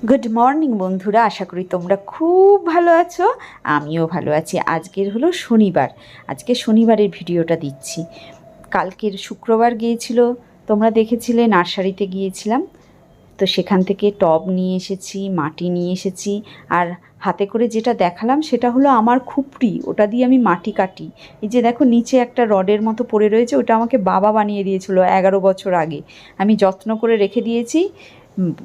Good morning বন্ধুরা, আশা করি তোমরা খুব ভালো আছো। আমিও ভালো আছি। আজকের হলো শনিবার, আজকে শনিবারের ভিডিওটা দিচ্ছি। কালকের শুক্রবার গিয়েছিল, তোমরা দেখেছিলে, নার্সারিতে গিয়েছিলাম। তো সেখান থেকে টব নিয়ে এসেছি, মাটি নিয়ে এসেছি, আর হাতে করে যেটা দেখালাম সেটা হলো আমার খুপড়ি, ওটা দিয়ে আমি মাটি কাটি। এই যে দেখো নিচে একটা রডের মতো পড়ে রয়েছে, ওটা আমাকে বাবা বানিয়ে দিয়েছিল 11 বছর আগে। আমি যত্ন করে রেখে দিয়েছি।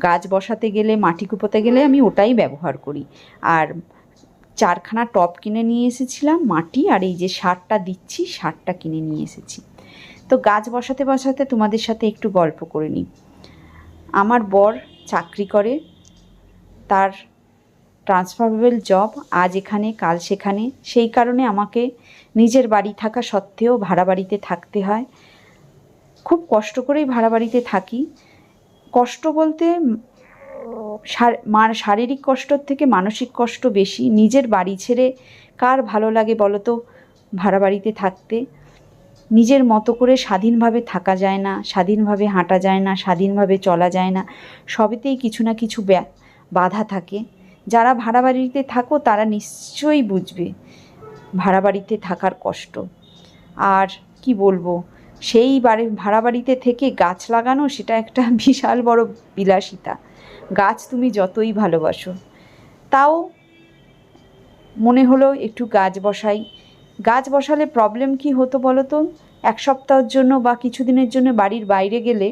গাছ বসাতে গেলে, মাটি কুপোতে গেলে আমি ওটাই ব্যবহার করি। আর 4খানা টব কিনে নিয়ে এসেছিলাম মাটি, আর এই যে সারটা দিচ্ছি, সারটা কিনে নিয়ে এসেছি। তো গাছ বসাতে বসাতে তোমাদের সাথে একটু গল্প করে নিই। আমার বর চাকরি করে, তার ট্রান্সফারেবল জব, আজ এখানে কাল সেখানে। সেই কারণে আমাকে নিজের বাড়ি থাকা সত্ত্বেও ভাড়া বাড়িতে থাকতে হয়। খুব কষ্ট করেই ভাড়া বাড়িতে থাকি। কষ্ট বলতে শারীরিক কষ্টর থেকে মানসিক কষ্ট বেশি। নিজের বাড়ি ছেড়ে কার ভালো লাগে বলো তো ভাড়া বাড়িতে থাকতে? নিজের মতো করে স্বাধীনভাবে থাকা যায় না, স্বাধীনভাবে হাঁটা যায় না, স্বাধীনভাবে চলা যায় না। সবেতেই কিছু না কিছু বাধা থাকে। যারা ভাড়া বাড়িতে থাকো তারা নিশ্চয়ই বুঝবে ভাড়া বাড়িতে থাকার কষ্ট। আর কি বলবো, সেই ভাড়া বাড়িতে থেকে গাছ লাগানো, সেটা একটা বিশাল বড় বিলাসিতা। গাছ তুমি যতই ভালোবাসো, তাও মনে হলো একটু গাছ বসাই। গাছ বসালে প্রবলেম কি হতো বলো তো? 1 সপ্তাহের জন্য বা কিছুদিনের জন্য বাড়ির বাইরে গেলে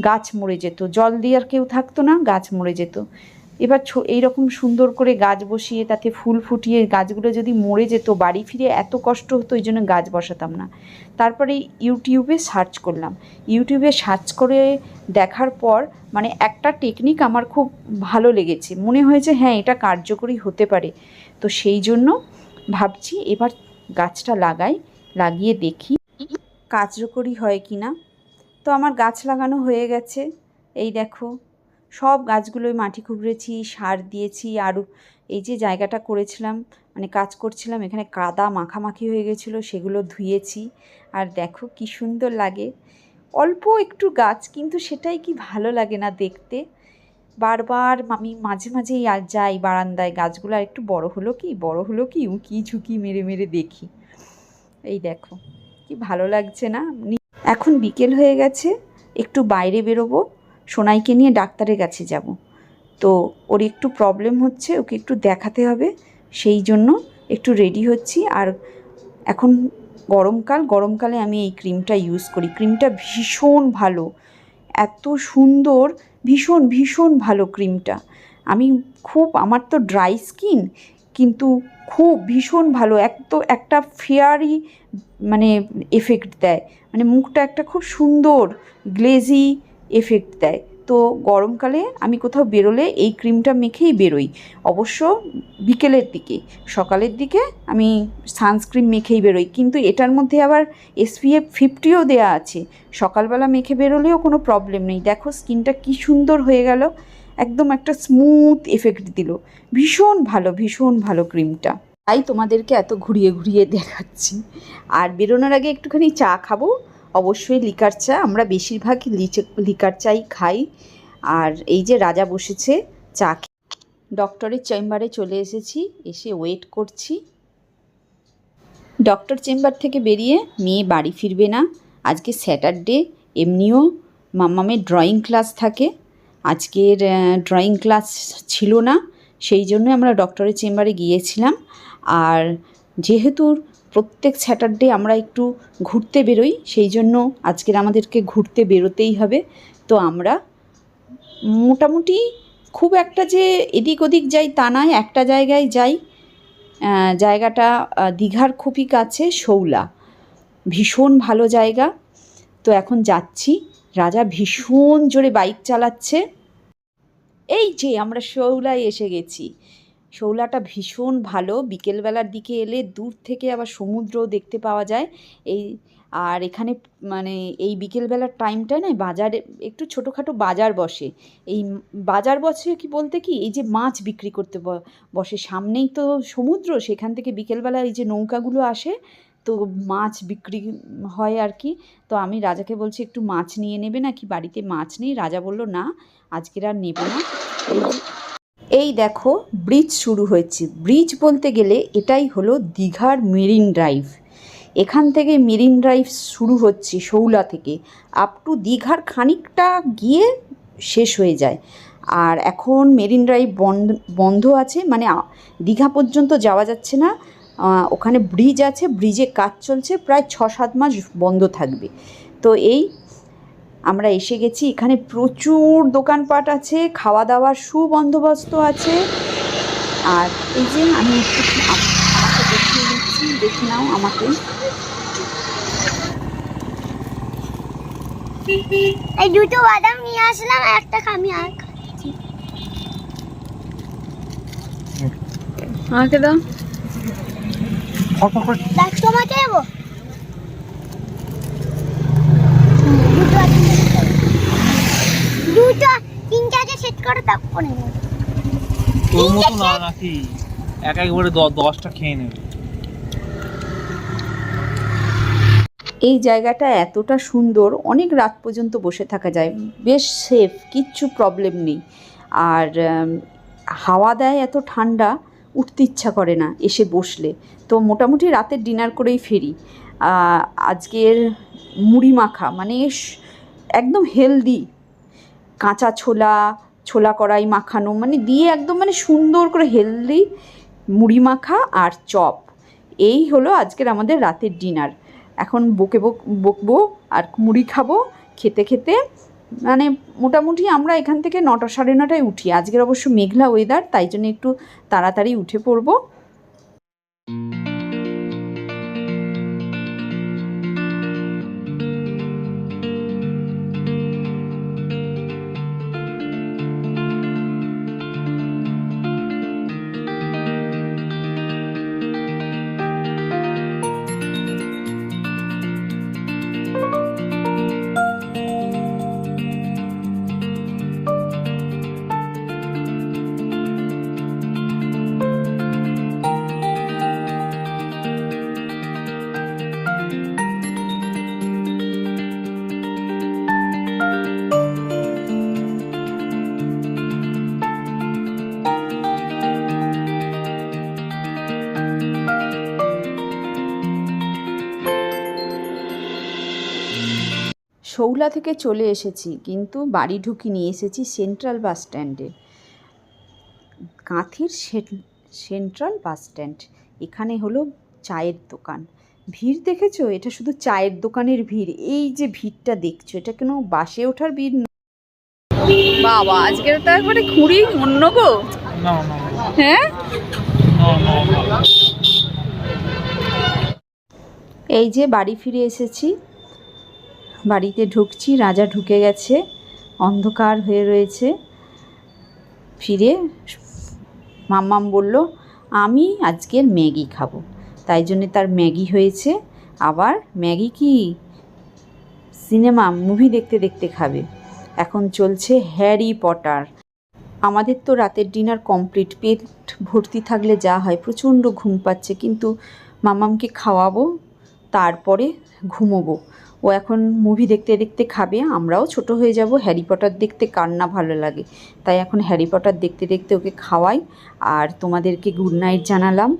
গাছ মরে যেত, জল দেওয়ার কেউ থাকতো না, গাছ মরে যেত। এবার এইরকম সুন্দর করে গাছ বসিয়ে তাতে ফুল ফুটিয়ে গাছগুলো যদি মরে যেত, বাড়ি ফিরে এত কষ্ট হতো, এই জন্য গাছ বসাতাম না। তারপরে ইউটিউবে সার্চ করলাম। ইউটিউবে সার্চ করে দেখার পর মানে একটা টেকনিক আমার খুব ভালো লেগেছে, মনে হয়েছে হ্যাঁ এটা কার্যকরী হতে পারে। তো সেই জন্য ভাবছি এবার গাছটা লাগিয়ে দেখি কার্যকরী হয় কি না। তো আমার গাছ লাগানো হয়ে গেছে। এই দেখো সব গাছগুলোই মাটি খুঁড়েছি, সার দিয়েছি। আর এই যে জায়গাটা করেছিলাম, মানে কাজ করছিলাম, এখানে কাদা মাখামাখি হয়ে গেছিলো, সেগুলো ধুয়েছি। আর দেখো কি সুন্দর লাগে। অল্প একটু গাছ, কিন্তু সেটাই কি ভালো লাগে না দেখতে। বারবার আমি মাঝে মাঝেই আর যাই বারান্দায়, গাছগুলো আর একটু বড় হলো কি উঁকি ঝুঁকি মেরে মেরে দেখি। এই দেখো কি ভালো লাগছে না? এখন বিকেল হয়ে গেছে, একটু বাইরে বেরোবো, সোনাইকে নিয়ে ডাক্তারের কাছে যাব। তো ওর একটু প্রবলেম হচ্ছে, ওকে একটু দেখাতে হবে, সেই জন্য একটু রেডি হচ্ছি। আর এখন গরমকালে আমি এই ক্রিমটা ইউজ করি। ক্রিমটা ভীষণ ভালো, এত সুন্দর, ভীষণ ভীষণ ভালো ক্রিমটা। আমার তো ড্রাই স্কিন, কিন্তু খুব ভীষণ ভালো। একটা ফেয়ারি মানে এফেক্ট দেয়, মানে মুখটা একটা খুব সুন্দর গ্লেজি এফেক্ট দেয়। তো গরমকালে আমি কোথাও বেরোলে এই ক্রিমটা মেখেই বেরোই। অবশ্য বিকেলের দিকে, সকালের দিকে আমি সানস্ক্রিন মেখেই বেরোই, কিন্তু এটার মধ্যে আবার SPF 50ও দেওয়া আছে। সকালবেলা মেখে বেরোলেও কোনো প্রবলেম নেই। দেখো স্কিনটা কি সুন্দর হয়ে গেল, একদম একটা স্মুথ এফেক্ট দিল। ভীষণ ভালো ক্রিমটা, তাই তোমাদেরকে এত ঘুরিয়ে ঘুরিয়ে দেখাচ্ছি। আর বেরোনোর আগে একটুখানি চা খাবো, অবশ্যই লিকার চা। আমরা বেশিরভাগই লিকার চাই খাই। আর এই যে রাজা বসেছে চা। ডক্টরের চেম্বারে চলে এসেছি, এসে ওয়েট করছি। ডক্টর চেম্বার থেকে বেরিয়ে মেয়ে বাড়ি ফিরবে না। আজকে স্যাটারডে, এমনিও মাম্মামের ড্রয়িং ক্লাস থাকে। আজকের ড্রয়িং ক্লাস ছিল না, সেই জন্য আমরা ডক্টরের চেম্বারে গিয়েছিলাম। আর যেহেতু প্রত্যেক স্যাটারডে আমরা একটু ঘুরতে বেরোই, সেই জন্য আজকের আমাদেরকে ঘুরতে বেরোতেই হবে। তো আমরা মোটামুটি খুব একটা যে এদিক ওদিক যাই তা নয়, একটা জায়গায় যাই। জায়গাটা দীঘার খুবই কাছে, শৌলা, ভীষণ ভালো জায়গা। তো এখন যাচ্ছি। রাজা ভীষণ জোরে বাইক চালাচ্ছে। এই যে আমরা শৌলায় এসে গেছি। শৌলাটা ভীষণ ভালো, বিকেলবেলার দিকে এলে দূর থেকে আবার সমুদ্রও দেখতে পাওয়া যায়। আর এখানে মানে এই বিকেলবেলার টাইমটায় না বাজারে একটু ছোটোখাটো বাজার বসে। এই বাজার বসে কি বলতে কি, এই যে মাছ বিক্রি করতে বসে, সামনেই তো সমুদ্র, সেখান থেকে বিকেলবেলা এই যে নৌকাগুলো আসে, তো মাছ বিক্রি হয় আর কি। তো আমি রাজাকে বলছি একটু মাছ নিয়ে নেবে নাকি, বাড়িতে মাছ নেই। রাজা বলল না, আজকের আর নেব না, এই দেখো ব্রিজ শুরু হয়েছে। ব্রিজ বলতে গেলে এটাই হলো দীঘার মেরিন ড্রাইভ। এখান থেকে মেরিন ড্রাইভ শুরু হচ্ছে শৌলা থেকে, আপ টু দীঘার খানিকটা গিয়ে শেষ হয়ে যায়। আর এখন মেরিন ড্রাইভ বন্ধ আছে, মানে দীঘা পর্যন্ত যাওয়া যাচ্ছে না। ওখানে ব্রিজ আছে, ব্রিজে কাজ চলছে, প্রায় 6-7 মাস বন্ধ থাকবে। তো এই আমরা এসে গেছি। এখানে প্রচুর দোকানপাট আছে, খাওয়া দাওয়ার সুবন্দোবস্ত আছে। আর এই যে আমি একটু আমাকে দেখিয়ে দিচ্ছি, দেখে নাও আমাকে। এই দুটো বাদাম নিয়ে আসলাম, একটা খামি আর খাচ্ছি। আমাকে দাও। দেখ তোমাকে দেবো। দুটো তিনটাকে সেট করে তারপর নেব। তোর মতো না নাকি এক একবারে 10টা খেয়ে নেবে। এই জায়গাটা এতটা সুন্দর, অনেক রাত পর্যন্ত বসে থাকা যায়, বেশ সেফ, কিচ্ছু প্রবলেম নেই। আর হাওয়া দেয় এত ঠান্ডা, উঠতে ইচ্ছা করে না এসে বসলে। তো মোটামুটি রাতের ডিনার করেই ফেরি। আজকের মুড়ি মাখা, মানে একদম হেলদি, কাঁচা ছোলা কড়াই মাখানো, মানে দিয়ে একদম মানে সুন্দর করে হেলদি মুড়ি মাখা আর চপ। এই হলো আজকের আমাদের রাতের ডিনার। এখন বকবো আর মুড়ি খাবো। খেতে খেতে মানে মোটামুটি আমরা এখান থেকে 9টা 9:30টায় উঠি। আজকের অবশ্য মেঘলা ওয়েদার, তাই জন্য একটু তাড়াতাড়ি উঠে পড়বো। শৌলা থেকে চলে এসেছি, কিন্তু বাড়ি ঢুকিনি, এসেছি সেন্ট্রাল বাস স্ট্যান্ডে। কাঁথির সেন্ট্রাল বাস স্ট্যান্ড। এখানে হলো চায়ের দোকান। ভিড় দেখেছো? এটা শুধু চায়ের দোকানের ভিড়। এই যে ভিড়টা দেখছো, এটা কোনো বাসে ওঠার ভিড় না। বাবা, আজকের তো একবারে খুঁড়ি অন্য গো। হ্যাঁ, এই যে বাড়ি ফিরে এসেছি, বাড়িতে ঢুকছি। রাজা ঢুকে গেছে, অন্ধকার হয়ে রয়েছে। ফিরে মাম্মাম বলল আমি আজকের ম্যাগি খাবো, তাই জন্যে তার ম্যাগি হয়েছে। আবার ম্যাগি কি সিনেমা মুভি দেখতে দেখতে খাবে। এখন চলছে হ্যারি পটার। আমাদের তো রাতের ডিনার কমপ্লিট। পেট ভর্তি থাকলে যা হয়, প্রচণ্ড ঘুম পাচ্ছে, কিন্তু মাম্মামকে খাওয়াবো, তারপরে ঘুমোবো। ও এখন মুভি দেখতে দেখতে খাবে, আমরাও ছোট হয়ে যাব। হ্যারি পটার দেখতে কার না ভালো লাগে, তাই এখন হ্যারি পটার দেখতে দেখতে ওকে খাওয়াই। আর তোমাদেরকে গুড নাইট জানালাম।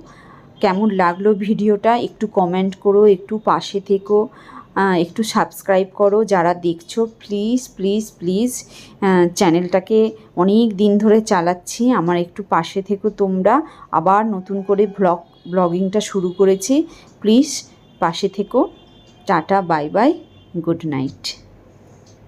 কেমন লাগলো ভিডিওটা একটু কমেন্ট করো, একটু পাশে থেকো, একটু সাবস্ক্রাইব করো যারা দেখছো। প্লিজ প্লিজ প্লিজ, চ্যানেলটাকে অনেক দিন ধরে চালাচ্ছি, আমার একটু পাশে থেকো তোমরা। আবার নতুন করে ব্লগিংটা শুরু করেছি, প্লিজ পাশে থেকো। Tata, bye bye, good night.